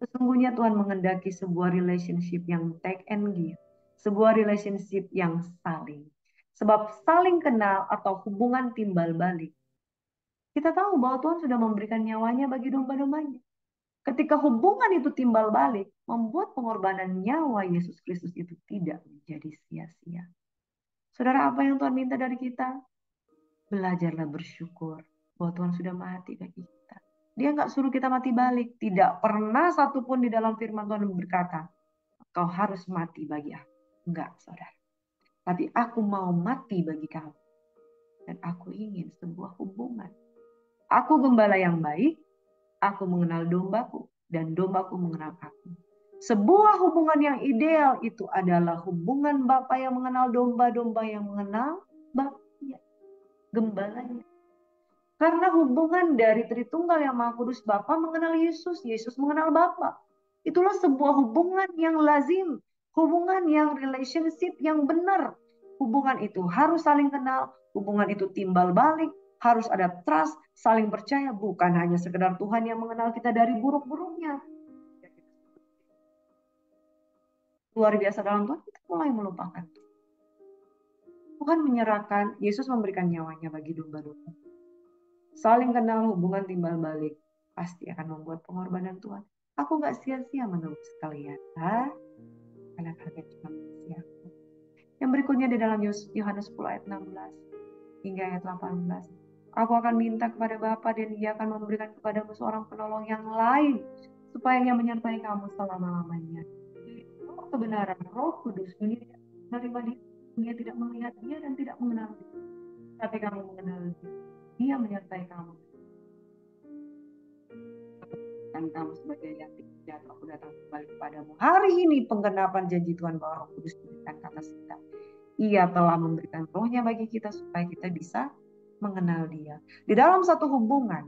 Sesungguhnya Tuhan menghendaki sebuah relationship yang take and give. Sebuah relationship yang saling. Sebab saling kenal atau hubungan timbal balik. Kita tahu bahwa Tuhan sudah memberikan nyawanya bagi domba-dombanya. Ketika hubungan itu timbal balik, membuat pengorbanan nyawa Yesus Kristus itu tidak menjadi sia-sia. Saudara, apa yang Tuhan minta dari kita? Belajarlah bersyukur bahwa Tuhan sudah mati bagi kita. Dia nggak suruh kita mati balik. Tidak pernah satupun di dalam firman Tuhan berkata, kau harus mati bagi aku. Enggak, saudara. Tapi aku mau mati bagi kamu. Dan aku ingin sebuah hubungan. Aku gembala yang baik, aku mengenal dombaku, dan dombaku mengenal aku. Sebuah hubungan yang ideal itu adalah hubungan Bapa yang mengenal domba-domba yang mengenal Bapaknya, gembalanya. Karena hubungan dari Tritunggal yang Maha Kudus Bapa mengenal Yesus, Yesus mengenal Bapa. Itulah sebuah hubungan yang lazim, hubungan yang relationship yang benar. Hubungan itu harus saling kenal, hubungan itu timbal balik, harus ada trust, saling percaya, bukan hanya sekedar Tuhan yang mengenal kita dari buruk-buruknya. Luar biasa dalam Tuhan, kita mulai melupakan. Tuhan menyerahkan, Yesus memberikan nyawanya bagi domba-domba. Saling kenal, hubungan timbal balik, pasti akan membuat pengorbanan Tuhan. Aku gak sia-sia menebus kalian. Karena kalian cuma sia. Yang berikutnya di dalam Yohanes 10 ayat 16 hingga ayat 18. Aku akan minta kepada Bapa dan Dia akan memberikan kepadamu seorang penolong yang lain supaya Ia menyertai kamu selama-lamanya. Roh kebenaran, Roh Kudus, dunia tidak menerima Dia, dunia tidak melihat Dia dan tidak mengenal Dia. Tapi kamu mengenal Dia. Dia menyertai kamu. Dan kamu sebagai yang jatuh, aku datang kembali kepadamu. Hari ini penggenapan janji Tuhan bahwa Roh Kudus diberikan ke atas kita. Ia telah memberikan rohnya bagi kita supaya kita bisa mengenal Dia. Di dalam satu hubungan,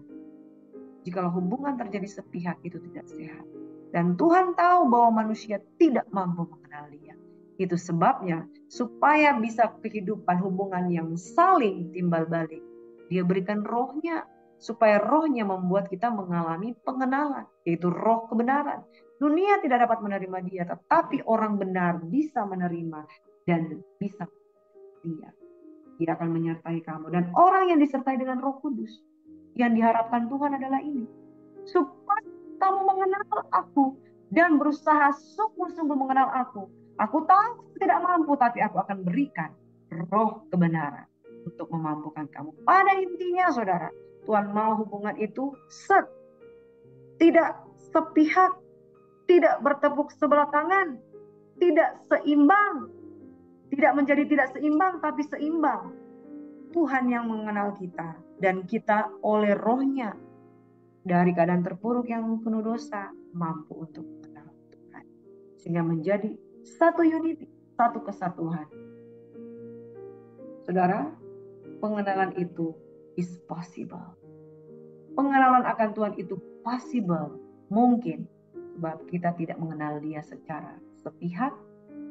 jikalau hubungan terjadi sepihak itu tidak sehat. Dan Tuhan tahu bahwa manusia tidak mampu mengenal Dia. Itu sebabnya supaya bisa kehidupan hubungan yang saling timbal balik. Dia berikan rohnya supaya rohnya membuat kita mengalami pengenalan, yaitu roh kebenaran. Dunia tidak dapat menerima Dia, tetapi orang benar bisa menerima dan bisa Dia. Dia akan menyertai kamu. Dan orang yang disertai dengan Roh Kudus, yang diharapkan Tuhan adalah ini. Supaya kamu mengenal aku dan berusaha sungguh-sungguh mengenal aku. Aku tahu tidak mampu, tapi aku akan berikan roh kebenaran untuk memampukan kamu. Pada intinya, saudara, Tuhan mau hubungan itu tidak sepihak, tidak bertepuk sebelah tangan, tidak seimbang, tidak menjadi tidak seimbang, tapi seimbang. Tuhan yang mengenal kita, dan kita oleh rohnya dari keadaan terpuruk yang penuh dosa mampu untuk mengenal Tuhan. Sehingga menjadi satu unity, satu kesatuan. Saudara, pengenalan itu is possible. Pengenalan akan Tuhan itu possible, mungkin, sebab kita tidak mengenal Dia secara sepihak,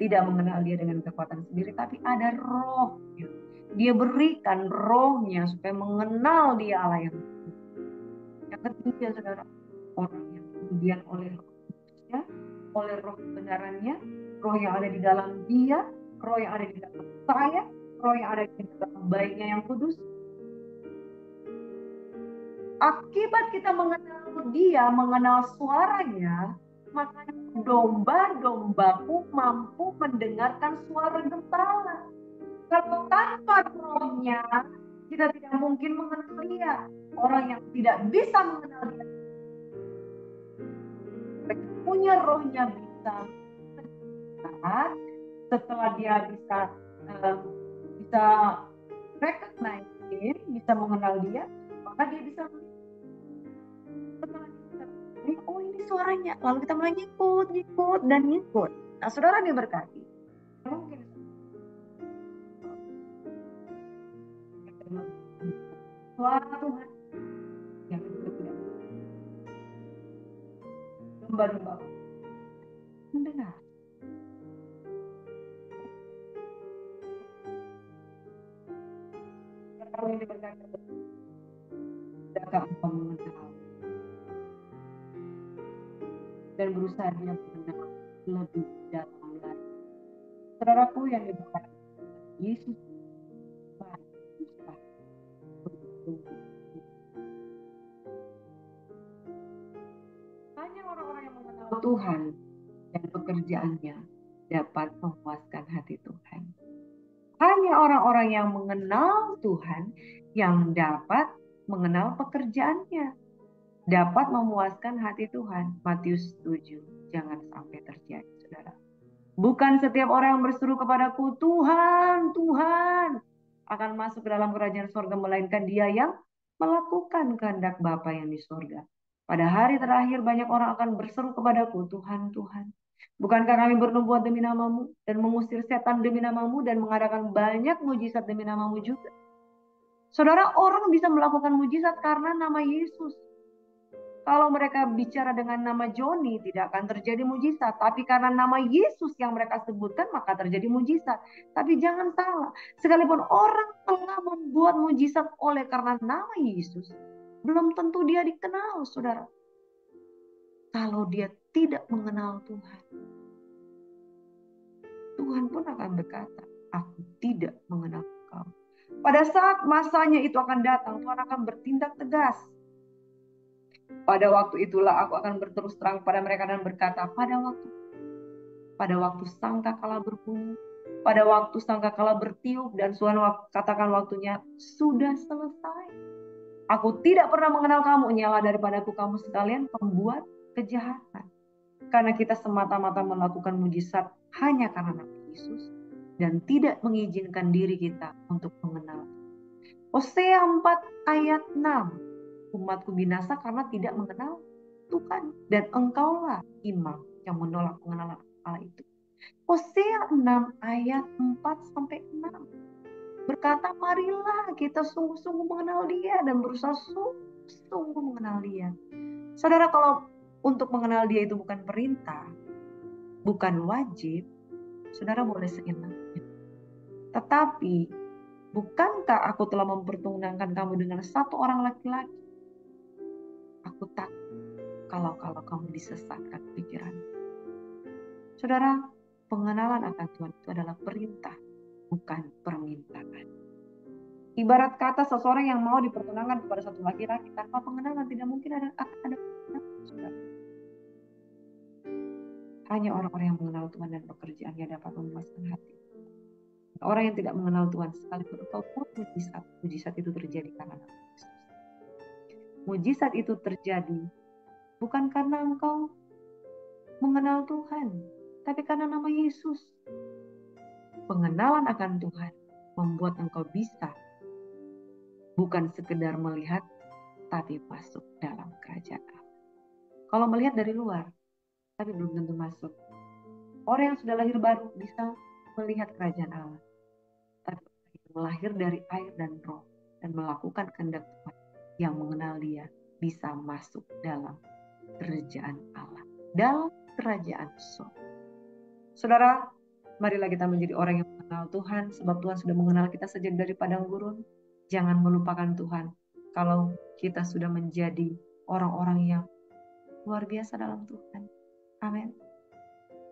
tidak mengenal Dia dengan kekuatan sendiri, tapi ada roh. Dia berikan rohnya supaya mengenal Dia Allah yang hidup. Yang ketiga, saudara, orang yang kemudian oleh rohnya, oleh roh kebenarannya, roh yang ada di dalam Dia, roh yang ada di dalam saya, roh yang ada di dalam baiknya yang kudus. Akibat kita mengenal Dia, mengenal suaranya, maka domba-dombaku mampu mendengarkan suara gembala. Kalau tanpa rohnya, kita tidak mungkin mengenal Dia. Orang yang tidak bisa mengenal Dia, punya rohnya bisa. Setelah dia bisa recognize, bisa mengenal Dia, maka dia bisa setelah dia oh ini suaranya, lalu kita mulai ngikut dan ngikut. Nah, saudara diberkati. Mungkin suara Tuhan yang kita tidak domba-domba mendengar. Kalau yang diberkati, dapat engkau mengenal dan berusaha dia mengenal lebih dalam lagi. Saudaraku yang diberkati, Yesus hanya orang-orang yang mengenal Tuhan dan pekerjaannya dapat memuaskan hati Tuhan. Hanya orang-orang yang mengenal Tuhan yang dapat mengenal pekerjaannya, dapat memuaskan hati Tuhan. Matius 7, jangan sampai terjadi, saudara. Bukan setiap orang yang berseru kepadaku, Tuhan, Tuhan, akan masuk ke dalam kerajaan sorga, melainkan dia yang melakukan kehendak Bapa yang di sorga. Pada hari terakhir banyak orang akan berseru kepadaku, Tuhan, Tuhan. Bukankah kami bernubuat demi namamu dan mengusir setan demi namamu dan mengadakan banyak mujizat demi namamu juga? Saudara, orang bisa melakukan mujizat karena nama Yesus. Kalau mereka bicara dengan nama Joni, tidak akan terjadi mujizat. Tapi karena nama Yesus yang mereka sebutkan, maka terjadi mujizat. Tapi jangan salah, sekalipun orang telah membuat mujizat oleh karena nama Yesus, belum tentu dia dikenal, saudara. Kalau dia tidak mengenal Tuhan, Tuhan pun akan berkata, aku tidak mengenal engkau. Pada saat masanya itu akan datang, Tuhan akan bertindak tegas. Pada waktu itulah aku akan berterus terang pada mereka dan berkata, pada waktu sangkakala berbunyi, pada waktu sangkakala bertiup dan Tuhan katakan waktunya sudah selesai. Aku tidak pernah mengenal kamu, nyala daripadaku kamu sekalian pembuat kejahatan. Karena kita semata-mata melakukan mujizat hanya karena nama Yesus dan tidak mengizinkan diri kita untuk mengenal. Hosea 4 ayat 6. Umatku binasa karena tidak mengenal Tuhan. Dan engkaulah imam yang menolak pengenalan Allah itu. Hosea 6 ayat 4-6 berkata, marilah kita sungguh-sungguh mengenal dia dan berusaha sungguh-sungguh mengenal dia. Saudara, kalau untuk mengenal dia itu bukan perintah, bukan wajib, saudara boleh seenaknya. Tetapi, bukankah aku telah mempertunangkan kamu dengan satu orang laki-laki? Aku takut kalau kamu disesatkan pikiran. Saudara, pengenalan akan Tuhan itu adalah perintah, bukan permintaan. Ibarat kata seseorang yang mau dipertunangkan kepada satu laki-laki tanpa pengenalan, tidak mungkin akan ada pengenalan, saudara. Hanya orang-orang yang mengenal Tuhan dan pekerjaannya dapat memuaskan hati. Orang yang tidak mengenal Tuhan, sekalipun engkau buat mujizat itu terjadi karena nama Yesus. Mujizat itu terjadi bukan karena engkau mengenal Tuhan, tapi karena nama Yesus. Pengenalan akan Tuhan membuat engkau bisa bukan sekedar melihat, tapi masuk dalam kerajaan Allah. Kalau melihat dari luar, tapi belum tentu masuk. Orang yang sudah lahir baru bisa melihat kerajaan Allah. Tapi lahir dari air dan roh dan melakukan kehendak Tuhan yang mengenal dia bisa masuk dalam kerajaan Allah. Dalam kerajaan surga. Saudara, marilah kita menjadi orang yang mengenal Tuhan, sebab Tuhan sudah mengenal kita sejak dari padang gurun. Jangan melupakan Tuhan. Kalau kita sudah menjadi orang-orang yang luar biasa dalam Tuhan. Amin.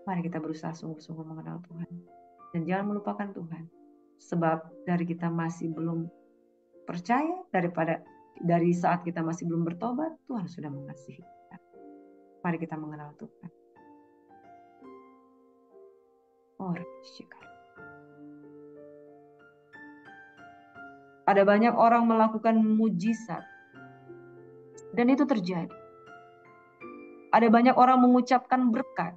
Mari kita berusaha sungguh-sungguh mengenal Tuhan. Dan jangan melupakan Tuhan. Sebab dari kita masih belum percaya, dari saat kita masih belum bertobat, Tuhan sudah mengasihi kita. Mari kita mengenal Tuhan. Ada banyak orang melakukan mujizat. Dan itu terjadi. Ada banyak orang mengucapkan berkat.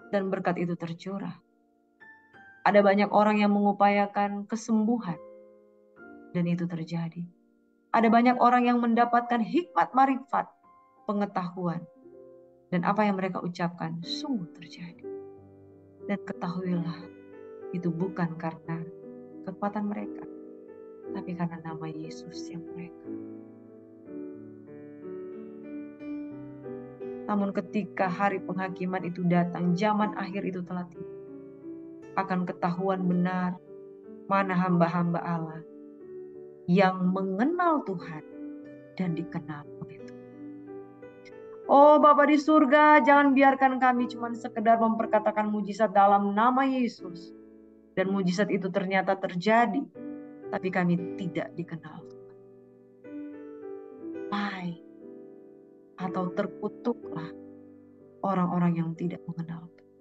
Dan berkat itu tercurah. Ada banyak orang yang mengupayakan kesembuhan. Dan itu terjadi. Ada banyak orang yang mendapatkan hikmat marifat, pengetahuan. Dan apa yang mereka ucapkan sungguh terjadi. Dan ketahuilah, itu bukan karena kekuatan mereka, tapi karena nama Yesus yang mereka. Namun ketika hari penghakiman itu datang, zaman akhir itu telah tiba. Akan ketahuan benar mana hamba-hamba Allah yang mengenal Tuhan dan dikenal oleh Tuhan. Oh Bapa di surga, jangan biarkan kami cuma sekedar memperkatakan mujizat dalam nama Yesus. Dan mujizat itu ternyata terjadi, tapi kami tidak dikenal Tuhan. Hai, atau terkutuklah orang-orang yang tidak mengenal Tuhan.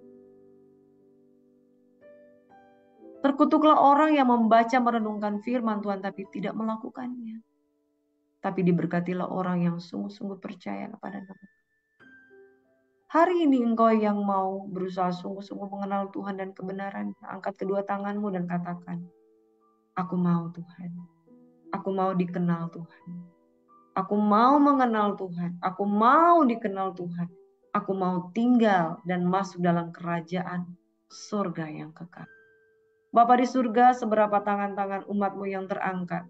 Terkutuklah orang yang membaca merenungkan firman Tuhan tapi tidak melakukannya. Tapi diberkatilah orang yang sungguh-sungguh percaya kepada nama Tuhan. Hari ini engkau yang mau berusaha sungguh-sungguh mengenal Tuhan dan kebenaran. Angkat kedua tanganmu dan katakan, aku mau Tuhan. Aku mau dikenal Tuhan. Aku mau mengenal Tuhan. Aku mau dikenal Tuhan. Aku mau tinggal dan masuk dalam kerajaan surga yang kekal. Bapa di surga, seberapa tangan-tangan umat-Mu yang terangkat,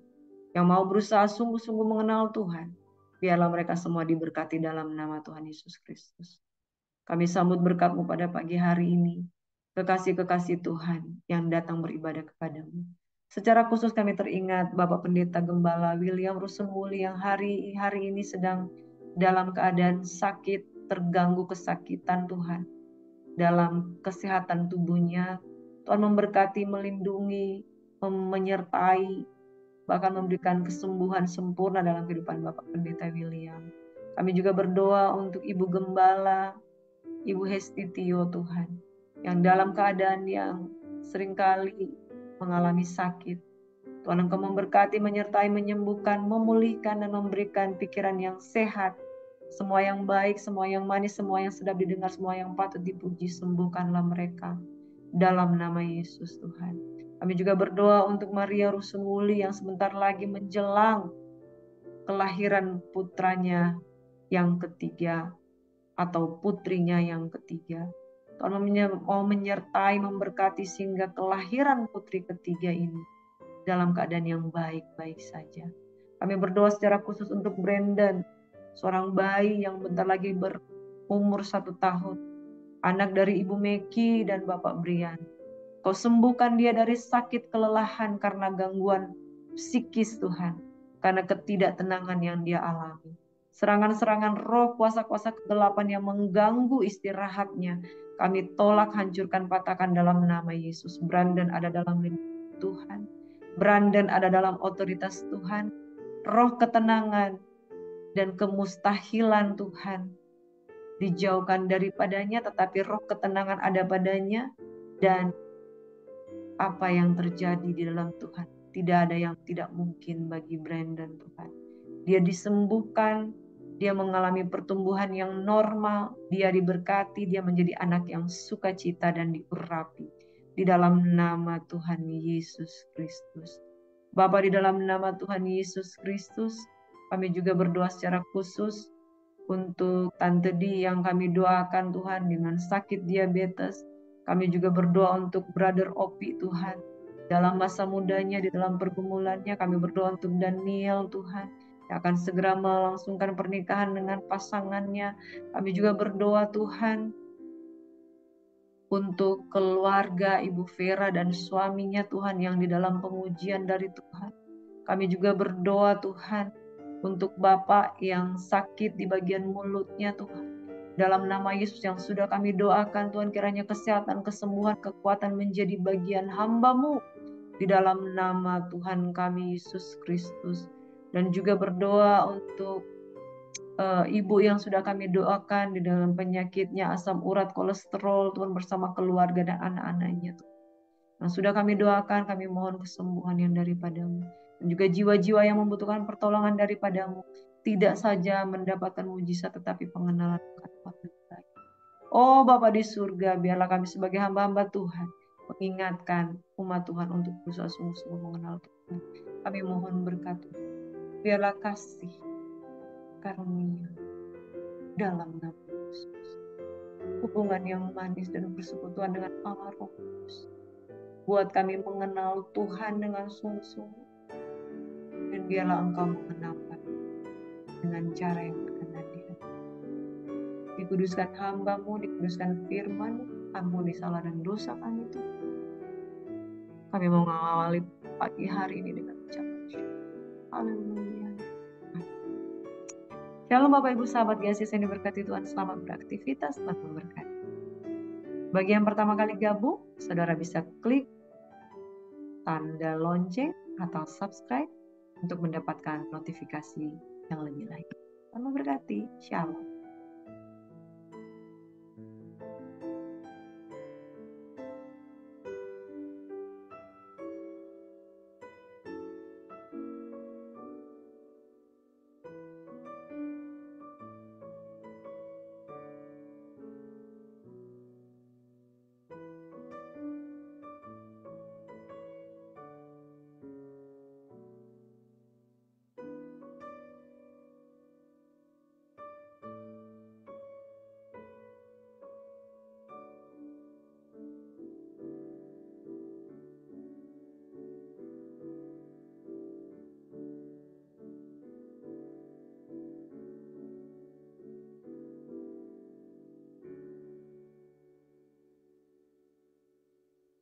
yang mau berusaha sungguh-sungguh mengenal Tuhan, biarlah mereka semua diberkati dalam nama Tuhan Yesus Kristus. Kami sambut berkat-Mu pada pagi hari ini. Kekasih-kekasih Tuhan yang datang beribadah kepadamu. Secara khusus kami teringat Bapak Pendeta Gembala William Rusunwuli yang hari ini sedang dalam keadaan sakit, terganggu kesakitan Tuhan. Dalam kesehatan tubuhnya, Tuhan memberkati, melindungi, menyertai, bahkan memberikan kesembuhan sempurna dalam kehidupan Bapak Pendeta William. Kami juga berdoa untuk Ibu Gembala, Ibu Hestitio Tuhan, yang dalam keadaan yang seringkali mengalami sakit. Tuhan Engkau memberkati, menyertai, menyembuhkan, memulihkan, dan memberikan pikiran yang sehat. Semua yang baik, semua yang manis, semua yang sedap didengar, semua yang patut dipuji, sembuhkanlah mereka. Dalam nama Yesus Tuhan. Kami juga berdoa untuk Maria Rusunwuli yang sebentar lagi menjelang kelahiran putranya yang ketiga atau putrinya yang ketiga. Tuhan mau menyertai, memberkati sehingga kelahiran putri ketiga ini dalam keadaan yang baik-baik saja. Kami berdoa secara khusus untuk Brandon, seorang bayi yang bentar lagi berumur 1 tahun, anak dari Ibu Meki dan Bapak Brian. Kau sembuhkan dia dari sakit kelelahan karena gangguan psikis Tuhan, karena ketidaktenangan yang dia alami. Serangan-serangan roh, kuasa-kuasa kegelapan yang mengganggu istirahatnya, kami tolak, hancurkan, patahkan dalam nama Yesus. Brandon ada dalam lindungan Tuhan. Brandon ada dalam otoritas Tuhan. Roh ketenangan dan kemustahilan Tuhan dijauhkan daripadanya, tetapi roh ketenangan ada padanya. Dan apa yang terjadi di dalam Tuhan, tidak ada yang tidak mungkin bagi Brandon Tuhan. Dia disembuhkan, dia mengalami pertumbuhan yang normal, dia diberkati, dia menjadi anak yang sukacita dan diurapi. Di dalam nama Tuhan Yesus Kristus. Bapa, di dalam nama Tuhan Yesus Kristus, kami juga berdoa secara khusus untuk Tante Di yang kami doakan Tuhan dengan sakit diabetes. Kami juga berdoa untuk Brother Opi Tuhan. Dalam masa mudanya, di dalam pergumulannya, kami berdoa untuk Daniel Tuhan, yang akan segera melangsungkan pernikahan dengan pasangannya. Kami juga berdoa Tuhan, untuk keluarga Ibu Vera dan suaminya Tuhan yang di dalam pengujian dari Tuhan. Kami juga berdoa Tuhan, untuk Bapak yang sakit di bagian mulutnya Tuhan. Dalam nama Yesus yang sudah kami doakan Tuhan, kiranya kesehatan, kesembuhan, kekuatan menjadi bagian hamba-Mu. Di dalam nama Tuhan kami Yesus Kristus. Dan juga berdoa untuk ibu yang sudah kami doakan di dalam penyakitnya asam urat, kolesterol, Tuhan bersama keluarga dan anak-anaknya. Yang sudah kami doakan, kami mohon kesembuhan yang daripada-Mu. Dan juga jiwa-jiwa yang membutuhkan pertolongan daripada-Mu, tidak saja mendapatkan mujizat, tetapi pengenalan akan Tuhan lebih baik. Oh Bapa di surga, biarlah kami sebagai hamba-hamba Tuhan mengingatkan umat Tuhan untuk berusaha sungguh-sungguh mengenal Tuhan. Kami mohon berkat, biarlah kasih karunia dalam nama Yesus, hubungan yang manis dan persekutuan dengan Allah Roh Kudus, buat kami mengenal Tuhan dengan sungguh-sungguh, dan biarlah Engkau mengenal kami dengan cara yang berkenan di hati. Dikuduskan hamba-Mu, dikuduskan firman-Mu, ampuni salah dan dosa kami Tuhan. Kami mau mengawali pagi hari ini dengan ucapan syukur. Haleluya. Shalom Bapak Ibu sahabat GASIS yang diberkati Tuhan, selamat beraktivitas, Tuhan memberkati. Bagi yang pertama kali gabung, saudara bisa klik tanda lonceng atau subscribe untuk mendapatkan notifikasi yang lebih lanjut. Tuhan memberkati. Shalom.